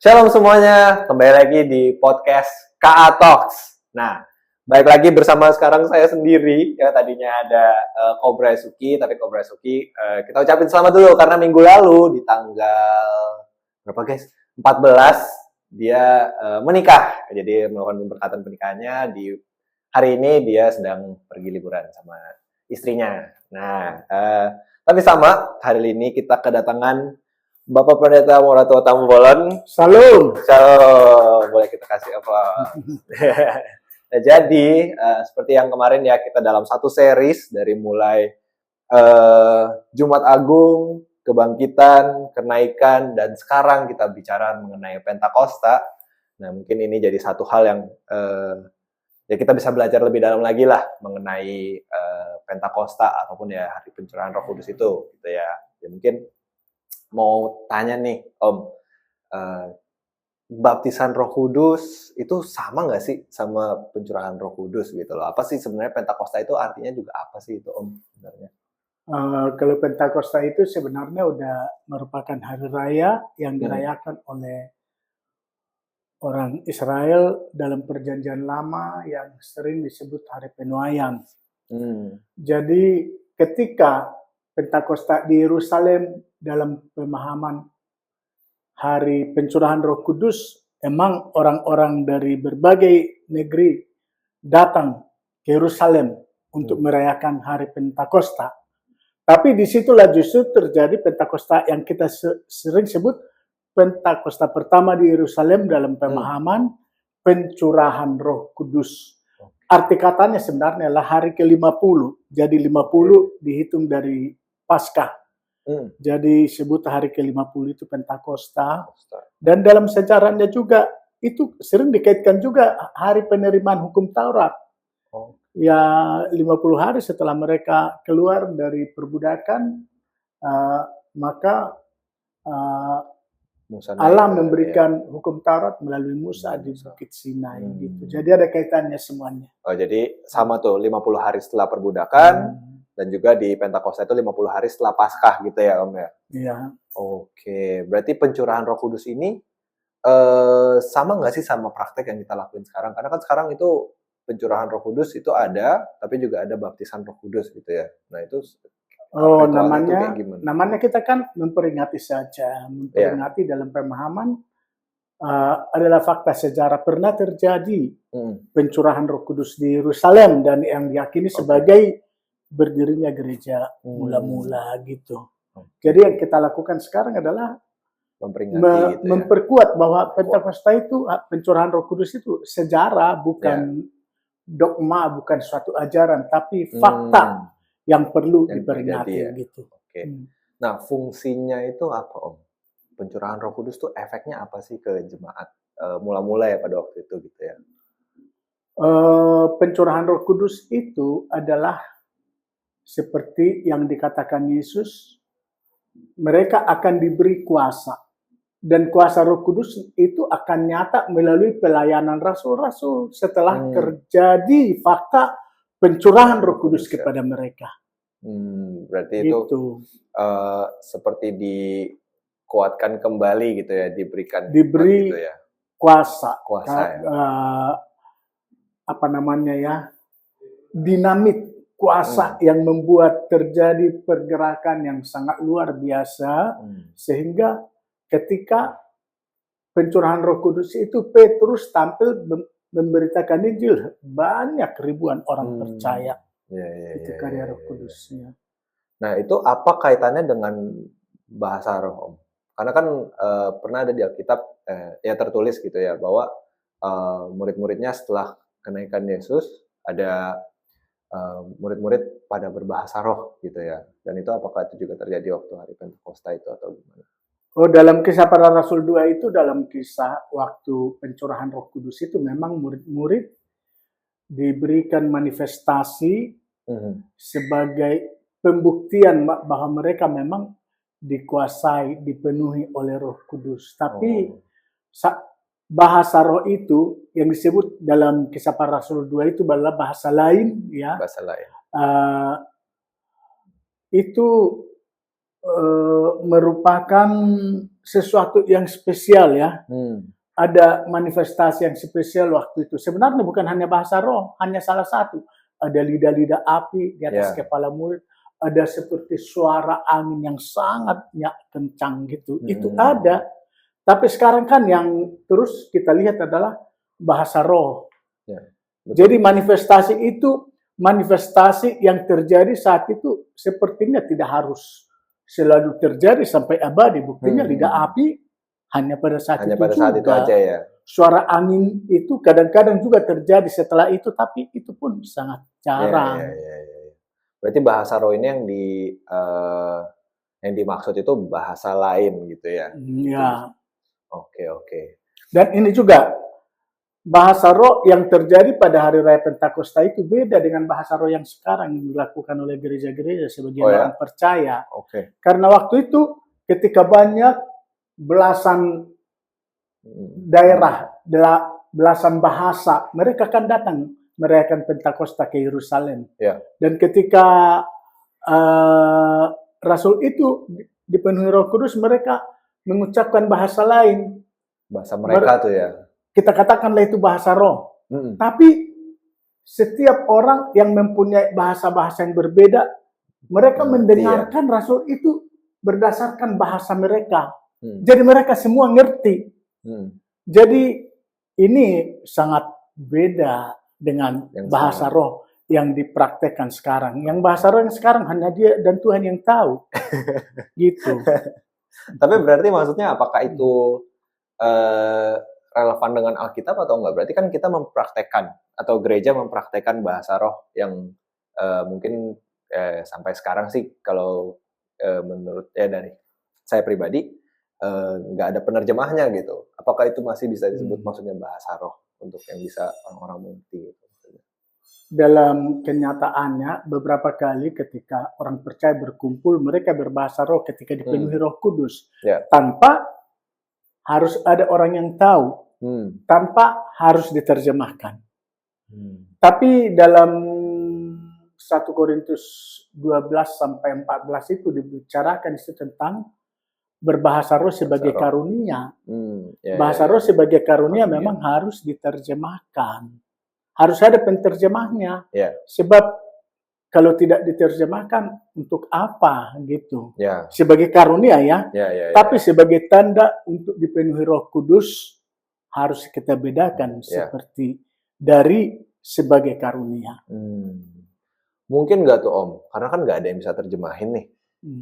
Shalom semuanya, kembali lagi di podcast KA Talks. Nah, balik lagi bersama sekarang saya sendiri. Ya, tadinya ada Cobra Suki, tapi Cobra Suki kita ucapin selamat dulu karena minggu lalu di tanggal berapa guys? 14 dia menikah. Jadi melakukan pemberkatan pernikahannya. Di hari ini dia sedang pergi liburan sama istrinya. Nah, tapi sama hari ini kita kedatangan Bapak Pendeta Moratua Tambolon. Salam. Shalom. Boleh kita kasih apa? Nah, jadi seperti yang kemarin ya, kita dalam satu series dari mulai Jumat Agung, kebangkitan, kenaikan, dan sekarang kita bicara mengenai Pentakosta. Nah, mungkin ini jadi satu hal yang ya kita bisa belajar lebih dalam lagi lah mengenai Pentakosta ataupun ya hari pencurahan Roh Kudus itu, gitu ya. Ya mungkin mau tanya nih, Om, baptisan Roh Kudus itu sama nggak sih sama pencurahan Roh Kudus gitu loh? Apa sih sebenarnya Pentakosta itu artinya juga apa sih itu, Om, sebenarnya? Kalau Pentakosta itu sebenarnya udah merupakan hari raya yang dirayakan oleh orang Israel dalam perjanjian lama yang sering disebut hari penuaian. Jadi ketika Pentakosta di Yerusalem dalam pemahaman hari pencurahan Roh Kudus, emang orang-orang dari berbagai negeri datang ke Yerusalem untuk merayakan hari Pentakosta. Tapi disitulah justru terjadi Pentakosta yang kita sering sebut Pentakosta pertama di Yerusalem dalam pemahaman pencurahan Roh Kudus. Arti katanya sebenarnya adalah hari ke-50. Jadi 50 dihitung dari Paskah. Jadi sebut hari ke-50 itu Pentakosta. Dan dalam sejarahnya juga itu sering dikaitkan juga hari penerimaan hukum Taurat. Ya 50 hari setelah mereka keluar dari perbudakan, maka Allah memberikan hukum Taurat melalui Musa di Bukit Sinai gitu. Jadi ada kaitannya semuanya. Oh, jadi sama tuh 50 hari setelah perbudakan dan juga di Pentakosta itu 50 hari setelah Paskah gitu ya, Om ya? Iya. Oke, berarti pencurahan Roh Kudus ini sama nggak sih sama praktek yang kita lakuin sekarang? Karena kan sekarang itu pencurahan Roh Kudus itu ada, tapi juga ada baptisan Roh Kudus gitu ya. Nah itu namanya kita kan memperingati saja, memperingati dalam pemahaman adalah fakta sejarah pernah terjadi pencurahan Roh Kudus di Yerusalem dan yang diyakini sebagai berdirinya gereja mula-mula gitu. Jadi yang kita lakukan sekarang adalah memperkuat bahwa Pentakosta itu pencurahan Roh Kudus itu sejarah, bukan dogma, bukan suatu ajaran, tapi fakta yang perlu diperingati gitu. Nah, fungsinya itu apa, Om? Pencurahan Roh Kudus itu efeknya apa sih ke jemaat mula-mula ya pada waktu itu gitu ya? Pencurahan Roh Kudus itu adalah seperti yang dikatakan Yesus, mereka akan diberi kuasa. Dan kuasa Roh Kudus itu akan nyata melalui pelayanan rasul-rasul setelah terjadi fakta pencurahan Roh Kudus kepada mereka. Berarti itu seperti dikuatkan kembali gitu ya, diberi gitu ya. Kuasa ya. Dinamit kuasa yang membuat terjadi pergerakan yang sangat luar biasa, sehingga ketika pencurahan Roh Kudus itu Petrus tampil memberitakan Injil, banyak ribuan orang percaya. Itu karya Roh Kudusnya. Nah, itu apa kaitannya dengan bahasa roh, Om? Karena kan pernah ada di Alkitab ya tertulis gitu ya, bahwa murid-muridnya setelah kenaikan Yesus ada murid-murid pada berbahasa roh gitu ya. Dan itu apakah itu juga terjadi waktu hari Pentakosta itu atau gimana? Dalam kisah para Rasul 2 itu, dalam kisah waktu pencurahan Roh Kudus itu memang murid-murid diberikan manifestasi sebagai pembuktian bahwa mereka memang dikuasai, dipenuhi oleh Roh Kudus. Tapi bahasa roh itu yang disebut dalam kisah para Rasul 2 itu adalah bahasa lain ya. Bahasa lain. Itu merupakan sesuatu yang spesial ya. Hmm. Ada manifestasi yang spesial waktu itu. Sebenarnya bukan hanya bahasa roh, hanya salah satu. Ada lidah-lidah api di atas kepala murid. Ada seperti suara angin yang sangat kencang gitu. Itu ada. Tapi sekarang kan yang terus kita lihat adalah bahasa roh. Ya, jadi manifestasi itu, manifestasi yang terjadi saat itu sepertinya tidak harus selalu terjadi sampai abadi. Buktinya lidah api hanya pada saat hanya itu pada saat itu juga. aja ya. Suara angin itu kadang-kadang juga terjadi setelah itu, tapi itu pun sangat jarang. Berarti bahasa roh ini yang dimaksud itu bahasa lain gitu ya? Ya. Oke. Dan ini juga bahasa roh yang terjadi pada hari raya Pentakosta itu beda dengan bahasa roh yang sekarang yang dilakukan oleh gereja-gereja sebagian orang percaya. Karena waktu itu ketika banyak belasan daerah, belasan bahasa, mereka akan datang merayakan Pentakosta ke Yerusalem. Dan ketika Rasul itu dipenuhi Roh Kudus, mereka mengucapkan bahasa lain. Bahasa mereka tuh ya. Kita katakanlah itu bahasa roh. Tapi setiap orang yang mempunyai bahasa-bahasa yang berbeda, mereka mendengarkan Rasul itu berdasarkan bahasa mereka. Jadi mereka semua ngerti. Jadi ini sangat beda dengan bahasa roh yang dipraktekkan sekarang. Yang bahasa roh yang sekarang hanya Dia dan Tuhan yang tahu. Gitu. Tapi berarti maksudnya apakah itu relevan dengan Alkitab atau enggak? Berarti kan kita mempraktekkan atau gereja mempraktekkan bahasa roh yang mungkin sampai sekarang sih kalau menurut dari saya pribadi nggak ada penerjemahnya gitu. Apakah itu masih bisa disebut maksudnya bahasa roh untuk yang bisa orang-orang mengerti? Gitu? Dalam kenyataannya beberapa kali ketika orang percaya berkumpul, mereka berbahasa roh ketika dipenuhi Roh Kudus tanpa harus ada orang yang tahu, tanpa harus diterjemahkan. Tapi dalam 1 Korintus 12 sampai 14 itu dibicarakan itu tentang berbahasa roh sebagai karunia. Bahasa roh sebagai karunia memang harus diterjemahkan. Harus ada penterjemahnya. Sebab kalau tidak diterjemahkan, untuk apa gitu? Sebagai karunia ya. Tapi sebagai tanda untuk dipenuhi Roh Kudus harus kita bedakan seperti dari sebagai karunia. Mungkin nggak tuh Om? Karena kan nggak ada yang bisa terjemahin nih.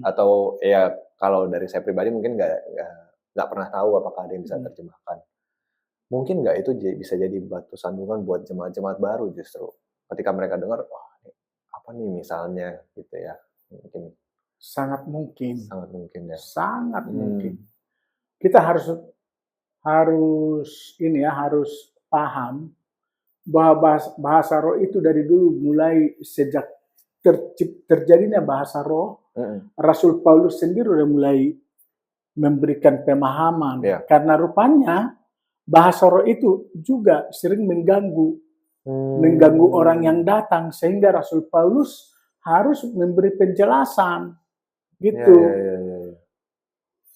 Atau ya kalau dari saya pribadi mungkin nggak pernah tahu apakah ada yang bisa terjemahkan. Mungkin nggak itu bisa jadi batu sandungan buat jemaat-jemaat baru justru. Ketika mereka dengar, apa nih misalnya gitu ya. Mungkin. Sangat mungkin. Sangat mungkin ya. Sangat mungkin. Kita harus paham bahwa bahasa roh itu dari dulu mulai sejak terjadinya bahasa roh, Rasul Paulus sendiri udah mulai memberikan pemahaman. Karena rupanya bahasa roh itu juga sering mengganggu orang yang datang, sehingga Rasul Paulus harus memberi penjelasan gitu.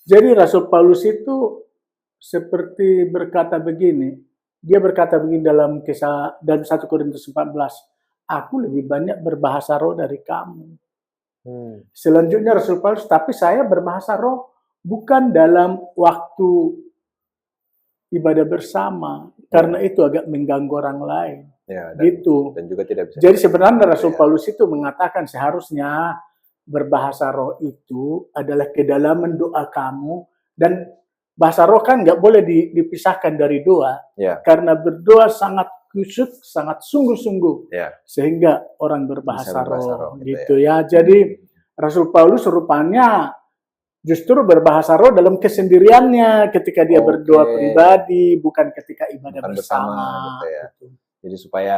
Jadi Rasul Paulus itu seperti berkata begini, dia berkata begini dalam 1 Korintus 14, aku lebih banyak berbahasa roh dari kamu. Selanjutnya Rasul Paulus, tapi saya berbahasa roh bukan dalam waktu ibadah bersama, karena itu agak mengganggu orang lain. Gitu. Dan juga tidak bisa. Jadi sebenarnya Rasul Paulus itu mengatakan seharusnya berbahasa roh itu adalah kedalaman doa kamu, dan bahasa roh kan nggak boleh dipisahkan dari doa, karena berdoa sangat khusyuk, sangat sungguh-sungguh, sehingga orang berbahasa roh gitu ya. Jadi Rasul Paulus rupanya justru berbahasa roh dalam kesendiriannya ketika dia berdoa pribadi, bukan ketika ibadah bersama. Gitu ya. Jadi supaya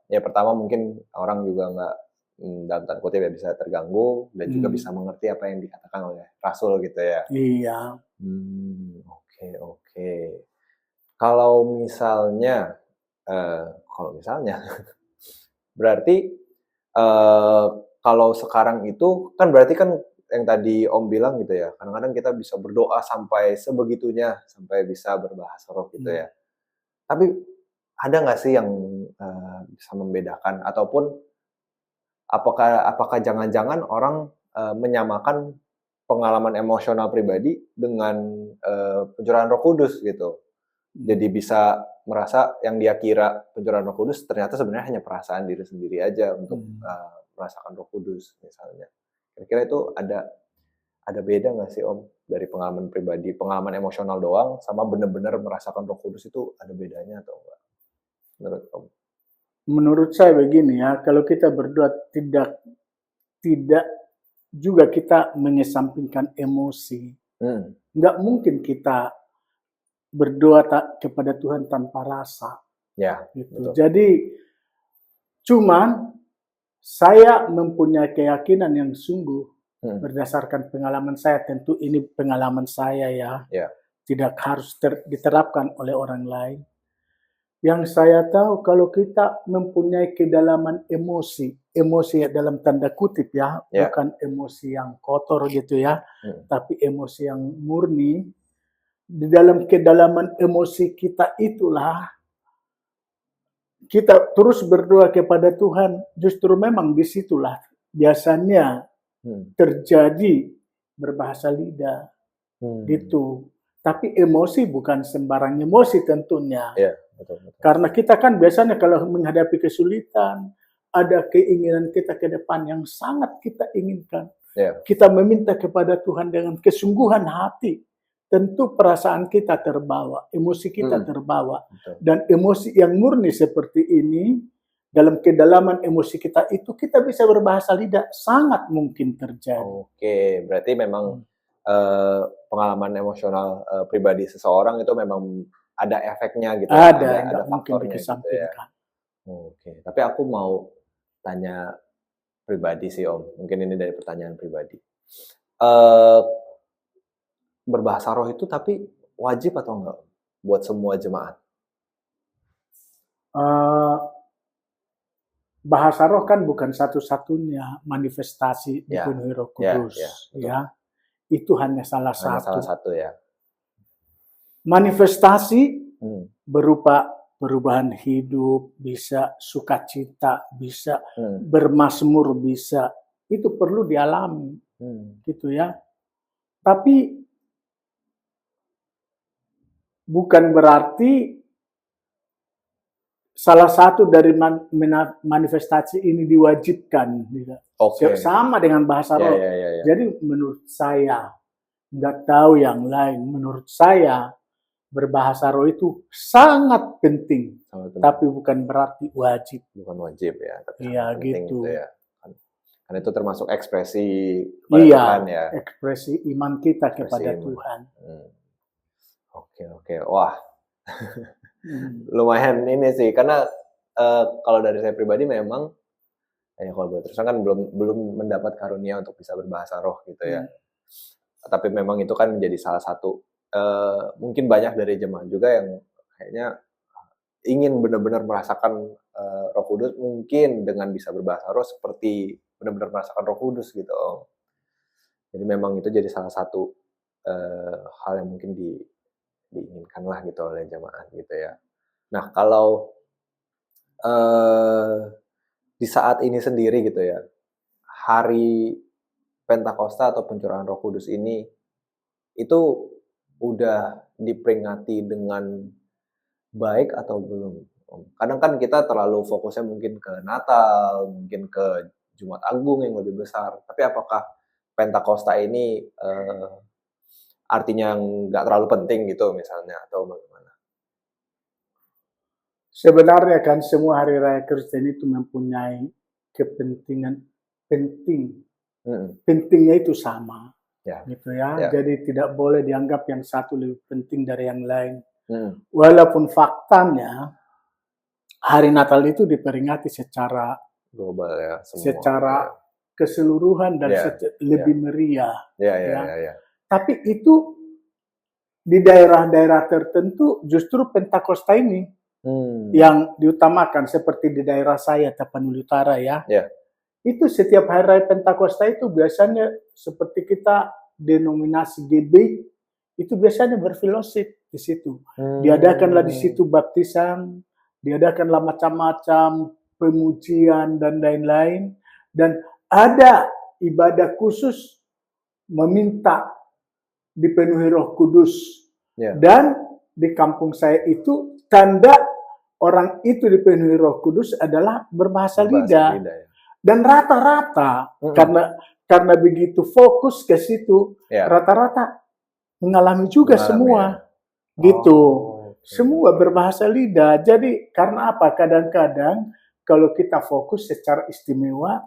ya pertama mungkin orang juga nggak dalam tanda kutip bisa terganggu dan juga bisa mengerti apa yang dikatakan oleh Rasul gitu ya. Iya. Oke. Kalau misalnya berarti kalau sekarang itu kan berarti kan yang tadi Om bilang gitu ya, kadang-kadang kita bisa berdoa sampai sebegitunya, sampai bisa berbahasa roh gitu ya. Tapi ada nggak sih yang bisa membedakan ataupun apakah jangan-jangan orang menyamakan pengalaman emosional pribadi dengan pencurahan Roh Kudus gitu. Jadi bisa merasa yang dia kira pencurahan Roh Kudus ternyata sebenarnya hanya perasaan diri sendiri aja untuk merasakan Roh Kudus misalnya. Kira-kira itu ada beda nggak sih Om dari pengalaman pribadi, pengalaman emosional doang sama benar-benar merasakan Roh Kudus itu ada bedanya atau enggak? Menurut Om? Menurut saya begini ya, kalau kita berdoa tidak juga kita mengesampingkan emosi. Nggak mungkin kita berdoa kepada Tuhan tanpa rasa. Ya, gitu. Jadi, cuman saya mempunyai keyakinan yang sungguh berdasarkan pengalaman saya. Tentu ini pengalaman saya ya. Tidak harus diterapkan oleh orang lain. Yang saya tahu kalau kita mempunyai kedalaman emosi dalam tanda kutip ya, bukan emosi yang kotor gitu ya, tapi emosi yang murni. Di dalam kedalaman emosi kita itulah kita terus berdoa kepada Tuhan. Justru memang disitulah biasanya terjadi berbahasa lidah gitu. Tapi emosi bukan sembarang emosi tentunya. Betul. Karena kita kan biasanya kalau menghadapi kesulitan, ada keinginan kita ke depan yang sangat kita inginkan. Kita meminta kepada Tuhan dengan kesungguhan hati. Tentu perasaan kita terbawa, emosi kita terbawa. Dan emosi yang murni seperti ini, dalam kedalaman emosi kita itu, kita bisa berbahasa lidah, sangat mungkin terjadi. Oke, berarti memang pengalaman emosional pribadi seseorang itu memang ada efeknya gitu. Ada faktornya gitu ya. Oke, tapi aku mau tanya pribadi sih Om. Mungkin ini dari pertanyaan pribadi. Berbahasa roh itu tapi wajib atau enggak buat semua jemaat? Bahasa roh kan bukan satu-satunya manifestasi dipenuhi Roh Kudus. Itu hanya salah satu ya. Manifestasi berupa perubahan hidup, bisa sukacita, bisa bermazmur, bisa itu perlu dialami, gitu ya. Tapi bukan berarti salah satu dari manifestasi ini diwajibkan. Sama dengan bahasa roh. Jadi menurut saya, nggak tahu yang lain, menurut saya berbahasa roh itu sangat penting. Tapi bukan berarti wajib. Bukan wajib ya. Iya gitu. Ya. Karena itu termasuk ekspresi kepada Tuhan ya. Ekspresi iman kita kepada Tuhan. Oke. Wah. Lumayan ini sih. Karena kalau dari saya pribadi memang kalau boleh terus kan belum mendapat karunia untuk bisa berbahasa roh gitu ya. Tapi memang itu kan menjadi salah satu mungkin banyak dari jemaat juga yang kayaknya ingin benar-benar merasakan Roh Kudus mungkin dengan bisa berbahasa roh seperti benar-benar merasakan Roh Kudus gitu. Jadi memang itu jadi salah satu hal yang mungkin diinginkan lah gitu oleh jemaat gitu ya. Nah kalau di saat ini sendiri gitu ya, hari Pentakosta atau pencurahan Roh Kudus ini itu udah diperingati dengan baik atau belum? Kadang kan kita terlalu fokusnya mungkin ke Natal, mungkin ke Jumat Agung yang lebih besar. Tapi apakah Pentakosta ini artinya nggak terlalu penting gitu misalnya atau bagaimana? Sebenarnya kan semua hari raya Kristen itu mempunyai kepentingan penting. Pentingnya itu sama. Gitu ya. Jadi tidak boleh dianggap yang satu lebih penting dari yang lain. Walaupun faktanya hari Natal itu diperingati secara global ya, semua, secara keseluruhan dan lebih meriah. Tapi itu di daerah-daerah tertentu justru Pentakosta ini yang diutamakan seperti di daerah saya Tapanuli Utara ya. Itu setiap hari raya Pentakosta itu biasanya seperti kita denominasi GB, itu biasanya berfellowship di situ. Diadakanlah di situ baptisan, diadakanlah macam-macam pemujian dan lain-lain, dan ada ibadah khusus meminta dipenuhi Roh Kudus. Ya. Dan di kampung saya itu tanda orang itu dipenuhi Roh Kudus adalah berbahasa lidah. Ya. Dan rata-rata karena begitu fokus ke situ, rata-rata mengalami juga semua. Gitu. Semua berbahasa lidah. Jadi karena apa? Kadang-kadang kalau kita fokus secara istimewa,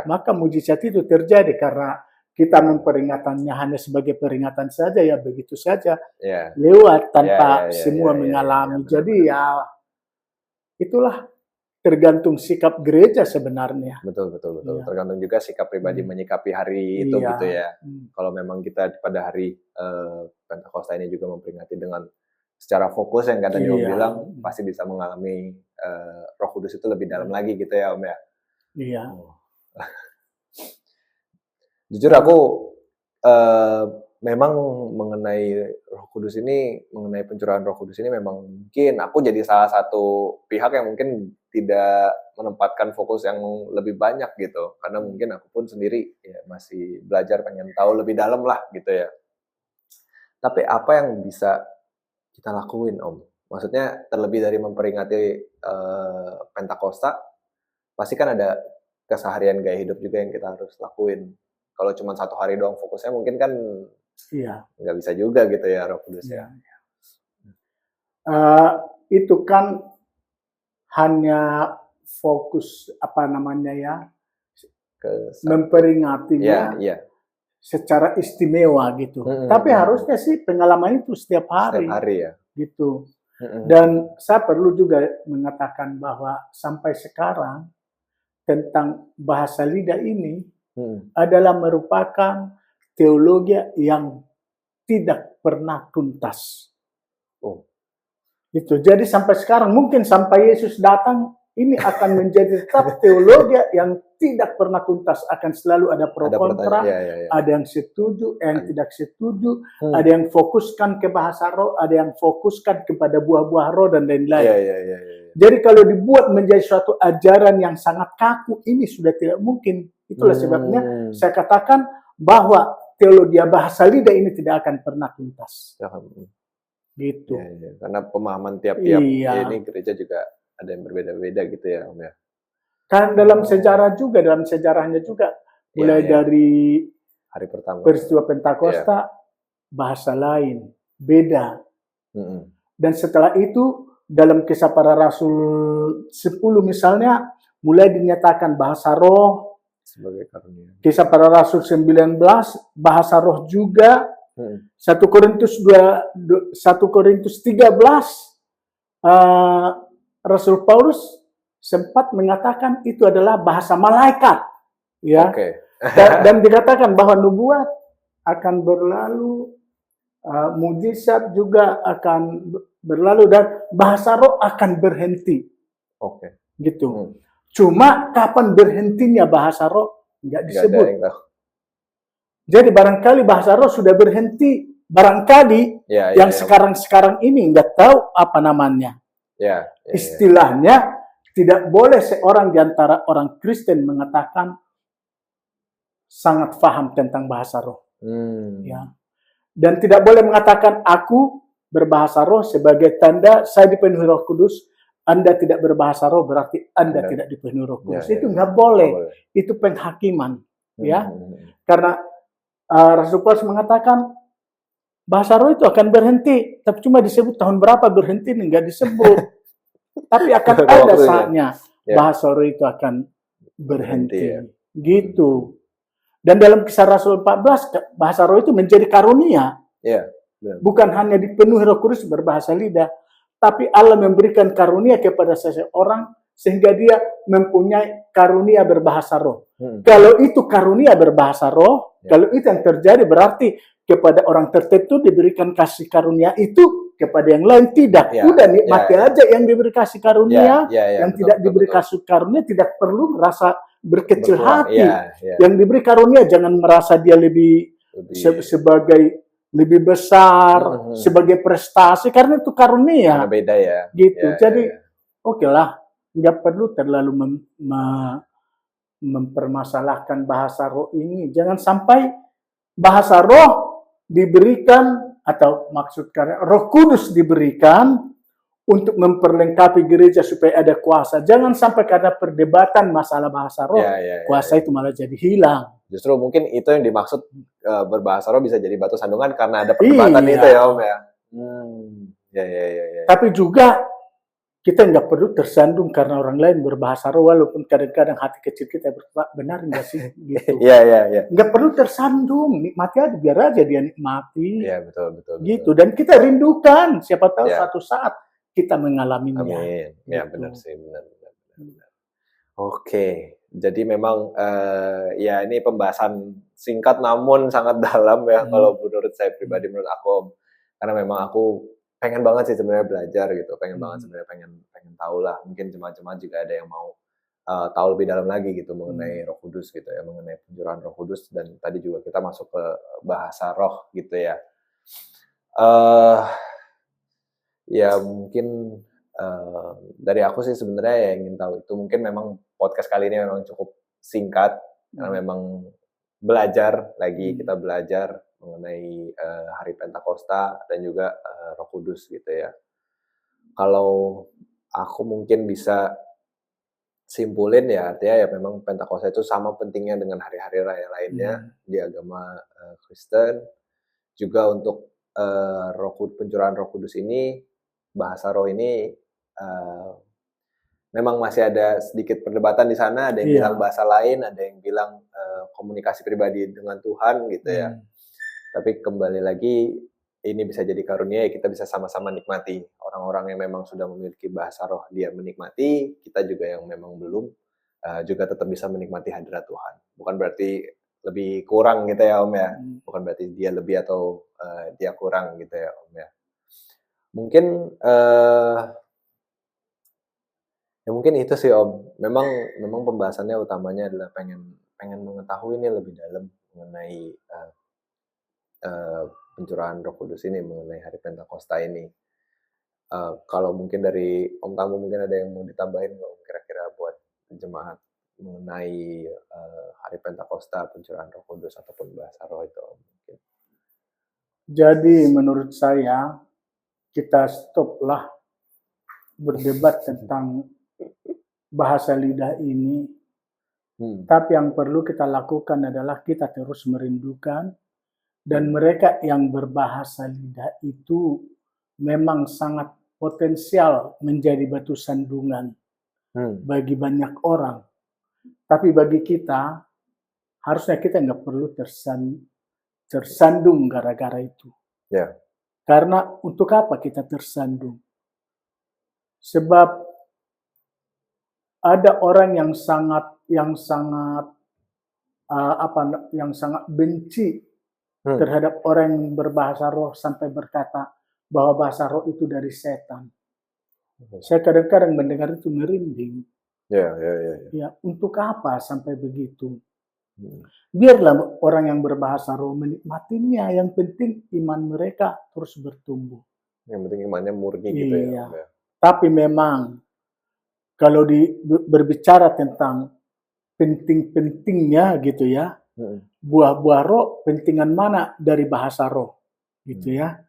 maka mujizat itu terjadi karena kita memperingatannya hanya sebagai peringatan saja, ya begitu saja. Lewat tanpa semua mengalami. Jadi ya itulah tergantung sikap gereja sebenarnya. Betul. Tergantung juga sikap pribadi menyikapi hari itu gitu ya. Kalau memang kita pada hari Pentakosta ini juga memperingati dengan secara fokus yang tadi Om bilang, pasti bisa mengalami Roh Kudus itu lebih dalam lagi gitu ya Om ya. Iya. Jujur aku memang mengenai Roh Kudus ini, mengenai pencurahan Roh Kudus ini memang mungkin aku jadi salah satu pihak yang mungkin tidak menempatkan fokus yang lebih banyak gitu, karena mungkin aku pun sendiri ya masih belajar, pengen tahu lebih dalam lah gitu ya. Tapi apa yang bisa kita lakuin Om? Maksudnya terlebih dari memperingati Pentakosta, pasti kan ada keseharian gaya hidup juga yang kita harus lakuin. Kalau cuma satu hari doang fokusnya mungkin kan nggak bisa juga gitu ya Roh Kudus ya. Itu kan hanya fokus memperingatinya secara istimewa gitu. Tapi harusnya sih pengalaman itu setiap hari. Setiap hari ya. Gitu. Dan saya perlu juga mengatakan bahwa sampai sekarang tentang bahasa lidah ini adalah merupakan teologi yang tidak pernah tuntas. Itu. Jadi sampai sekarang, mungkin sampai Yesus datang, ini akan menjadi tetap teologi yang tidak pernah tuntas. Akan selalu ada pro kontra, ada yang setuju, yang tidak setuju, ada yang fokuskan ke bahasa roh, ada yang fokuskan kepada buah-buah roh, dan lain-lain. Jadi kalau dibuat menjadi suatu ajaran yang sangat kaku, ini sudah tidak mungkin. Itulah sebabnya saya katakan bahwa teologi bahasa lidah ini tidak akan pernah tuntas. Gitu. Karena pemahaman tiap-tiap ini gereja juga ada yang berbeda-beda gitu ya Om ya. Kan dalam sejarahnya juga mulai dari hari pertama peristiwa Pentakosta bahasa lain, beda. Dan setelah itu dalam Kisah Para Rasul 10 misalnya mulai dinyatakan bahasa roh sebagai karunia. Kisah Para Rasul 19 bahasa roh juga. 1 Korintus 13 Rasul Paulus sempat mengatakan itu adalah bahasa malaikat, ya. Dan dikatakan bahwa nubuat akan berlalu, mujizat juga akan berlalu, dan bahasa roh akan berhenti. Gitu. Cuma kapan berhentinya bahasa roh nggak disebut. Jadi barangkali bahasa roh sudah berhenti, barangkali sekarang ini nggak tahu apa namanya. Istilahnya tidak boleh seorang di antara orang Kristen mengatakan sangat paham tentang bahasa roh. Ya. Dan tidak boleh mengatakan aku berbahasa roh sebagai tanda saya dipenuhi Roh Kudus. Anda tidak berbahasa roh berarti Anda tidak dipenuhi Roh Kudus. Itu nggak boleh. Itu penghakiman. Ya. Karena Rasul Paulus mengatakan bahasa roh itu akan berhenti, tapi cuma disebut tahun berapa berhenti ini nggak disebut. Tapi akan ada saatnya bahasa roh itu akan berhenti. Gitu. Dan dalam Kisah Rasul 14 bahasa roh itu menjadi karunia. Bukan hanya dipenuhi Roh Kudus berbahasa lidah, tapi Allah memberikan karunia kepada seseorang sehingga dia mempunyai karunia berbahasa roh. Kalau itu karunia berbahasa roh, kalau itu yang terjadi berarti kepada orang tertentu diberikan kasih karunia itu, kepada yang lain tidak. Udah nikmati aja yang diberi kasih karunia, yang tidak diberi kasih karunia tidak perlu merasa berkecil Berkurang. hati. Iya, iya. Yang diberi karunia jangan merasa dia lebih sebagai lebih besar, sebagai prestasi, karena itu karunia. Karena beda ya. Gitu. Ya, Jadi, ya, ya. oke lah, nggak perlu terlalu mempermasalahkan bahasa roh ini. Jangan sampai bahasa roh diberikan, atau maksudnya Roh Kudus diberikan untuk memperlengkapi gereja supaya ada kuasa. Jangan sampai karena perdebatan masalah bahasa roh, kuasa itu malah jadi hilang. Justru mungkin itu yang dimaksud berbahasa roh bisa jadi batu sandungan karena ada perdebatan itu ya Om ya. Ya. Tapi juga kita nggak perlu tersandung karena orang lain berbahasa roh, walaupun kadang-kadang hati kecil kita benar nggak sih? Gitu. Iya. Nggak perlu tersandung, nikmati aja, biar aja dia nikmati. Iya betul. Gitu. Dan kita rindukan, siapa tahu suatu saat kita mengalaminya. Amin. Ya gitu. Benar sih, benar. Oke, jadi memang ya ini pembahasan singkat namun sangat dalam ya kalau menurut saya pribadi, menurut aku Om. Karena memang aku pengen banget sih sebenarnya belajar gitu, pengen banget sebenarnya pengen tahu lah. Mungkin jemaat-jemaat juga ada yang mau tahu lebih dalam lagi gitu mengenai Roh Kudus gitu ya, mengenai pencurahan Roh Kudus, dan tadi juga kita masuk ke bahasa roh gitu ya. Ya mungkin dari aku sih sebenarnya ya ingin tahu itu, mungkin memang podcast kali ini memang cukup singkat karena memang belajar lagi, kita belajar mengenai hari Pentakosta dan juga Roh Kudus gitu ya. Kalau aku mungkin bisa simpulin ya, artinya ya memang Pentakosta itu sama pentingnya dengan hari-hari raya lainnya di agama Kristen. Juga untuk pencurahan Roh Kudus ini, bahasa roh ini memang masih ada sedikit perdebatan di sana. Ada yang bilang bahasa lain, ada yang bilang komunikasi pribadi dengan Tuhan gitu ya. Tapi kembali lagi, ini bisa jadi karunia ya, kita bisa sama-sama nikmati. Orang-orang yang memang sudah memiliki bahasa roh, dia menikmati. Kita juga yang memang belum, juga tetap bisa menikmati hadirat Tuhan. Bukan berarti lebih kurang gitu ya Om ya. Bukan berarti dia lebih atau dia kurang gitu ya Om ya. Mungkin ya mungkin itu sih Om. Memang pembahasannya utamanya adalah pengen mengetahui ini lebih dalam mengenai pencurahan Roh Kudus ini, mengenai hari Pentakosta ini. Kalau mungkin dari Om Tamu mungkin ada yang mau ditambahin nggak kira-kira buat jemaat mengenai hari Pentakosta, pencurahan Roh Kudus ataupun bahasa roh itu Om? Mungkin. Jadi menurut saya kita stoplah berdebat tentang bahasa lidah ini. Tapi yang perlu kita lakukan adalah kita terus merindukan, dan mereka yang berbahasa lidah itu memang sangat potensial menjadi batu sandungan bagi banyak orang. Tapi bagi kita, harusnya kita nggak perlu tersandung gara-gara itu. Yeah. Karena untuk apa kita tersandung? Sebab ada orang yang sangat benci terhadap orang yang berbahasa roh sampai berkata bahwa bahasa roh itu dari setan. Saya kadang-kadang mendengar itu merinding. Ya, untuk apa sampai begitu? Biarlah orang yang berbahasa roh menikmatinya. Yang penting iman mereka terus bertumbuh. Yang penting imannya murni gitu ya. Tapi memang kalau berbicara tentang penting-pentingnya gitu ya, buah-buah roh, pentingan mana dari bahasa roh gitu ya.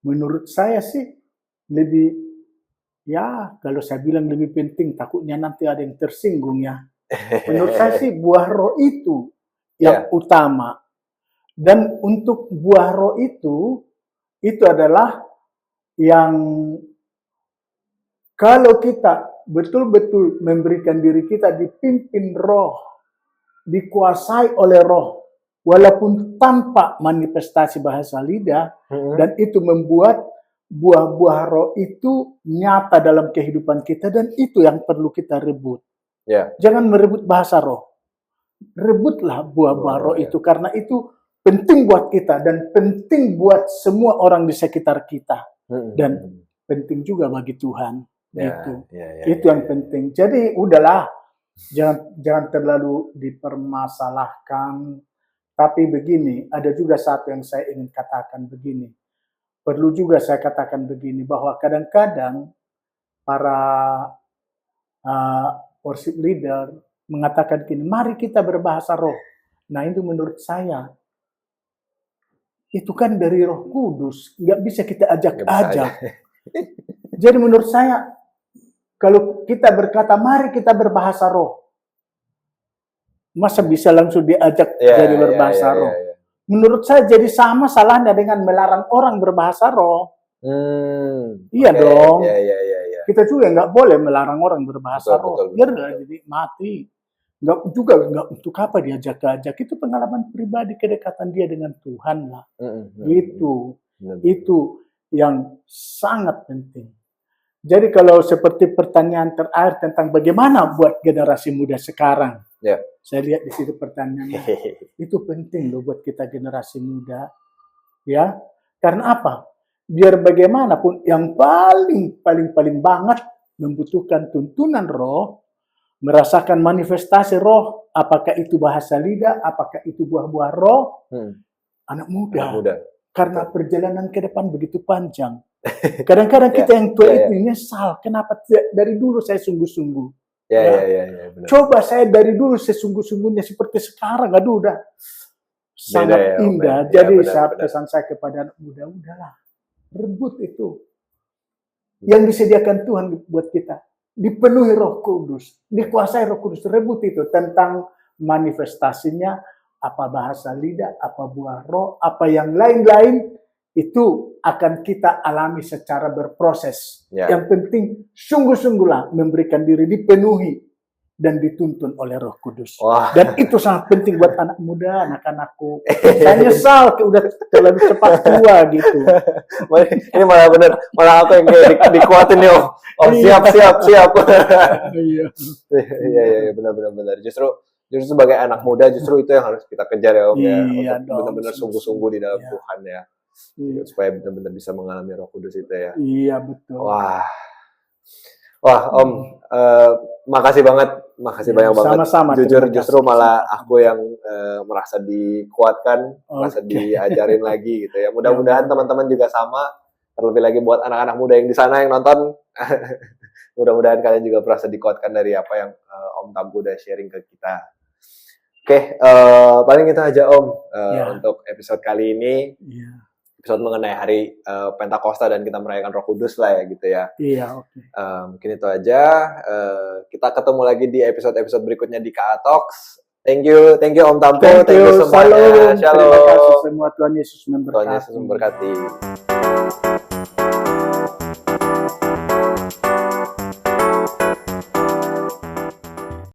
Menurut saya sih lebih, ya kalau saya bilang lebih penting, takutnya nanti ada yang tersinggung ya. Menurut saya sih buah roh itu yang utama. Dan untuk buah roh itu adalah yang kalau kita betul-betul memberikan diri kita dipimpin roh, dikuasai oleh roh, walaupun tanpa manifestasi bahasa lidah, dan itu membuat buah-buah roh itu nyata dalam kehidupan kita, dan itu yang perlu kita rebut. Jangan merebut bahasa roh. Rebutlah buah-buah roh itu, karena itu penting buat kita dan penting buat semua orang di sekitar kita. Dan penting juga bagi Tuhan. Itu yang penting. Jadi udahlah, Jangan terlalu dipermasalahkan. Tapi begini, ada juga satu yang saya ingin katakan begini. Perlu juga saya katakan begini, bahwa kadang-kadang para worship leader mengatakan gini, mari kita berbahasa roh. Nah itu menurut saya, itu kan dari Roh Kudus, nggak bisa kita ajak-ajak. Jadi menurut saya, kalau kita berkata, mari kita berbahasa roh, masa bisa langsung diajak jadi berbahasa roh? Menurut saya jadi sama salahnya dengan melarang orang berbahasa roh. Iya dong. Kita juga nggak boleh melarang orang berbahasa roh. Biarlah jadi mati. Nggak untuk apa diajak-ajak. Itu pengalaman pribadi, kedekatan dia dengan Tuhan lah. Itu yang sangat penting. Jadi kalau seperti pertanyaan terakhir tentang bagaimana buat generasi muda sekarang, saya lihat di situ pertanyaannya. Itu penting loh buat kita generasi muda, ya. Karena apa? Biar bagaimanapun yang paling banget membutuhkan tuntunan roh, merasakan manifestasi roh, apakah itu bahasa lidah, apakah itu buah-buah roh, anak muda. Karena perjalanan ke depan begitu panjang. Kadang-kadang kita yang tua itu nyesal, kenapa dari dulu saya sungguh-sungguh. Coba saya dari dulu sesungguh-sungguhnya seperti sekarang, aduh udah sangat indah. Jadi pesan saya kepada anak muda, udahlah, rebut itu yang disediakan Tuhan buat kita. Dipenuhi Roh Kudus, dikuasai Roh Kudus, rebut itu tentang manifestasinya, apa bahasa lidah, apa buah roh, apa yang lain-lain, itu akan kita alami secara berproses. Yang penting sungguh-sungguhlah memberikan diri, dipenuhi dan dituntun oleh Roh Kudus. Dan itu sangat penting buat anak muda, anak-anakku. Saya nyesal udah terlalu cepat tua gitu. Ini malah bener, malah aku yang dikuatin nih. Siap. Iya, benar. Justru sebagai anak muda, justru itu yang harus kita kejar ya Om ya. Untuk benar-benar sungguh-sungguh di dalam Tuhan ya. Supaya benar-benar bisa mengalami Roh Kudus itu ya. Iya, betul. Wah Om, makasih banyak banget. Sama-sama. Justru malah aku yang merasa dikuatkan, merasa diajarin lagi gitu ya. Mudah-mudahan teman-teman juga sama. Terlebih lagi buat anak-anak muda yang di sana yang nonton, mudah-mudahan kalian juga merasa dikuatkan dari apa yang Om Tampu udah sharing ke kita. Oke, paling itu aja Om untuk episode kali ini. Episode mengenai hari Pentakosta dan kita merayakan Roh Kudus lah ya gitu ya. Iya, oke. Mungkin itu aja. Kita ketemu lagi di episode-episode berikutnya di KA Talks. Thank you Om Tampu. Thank you semuanya. Shalom. Terima kasih semua. Tuhan Yesus memberkati. Tuhan Yesus memberkati.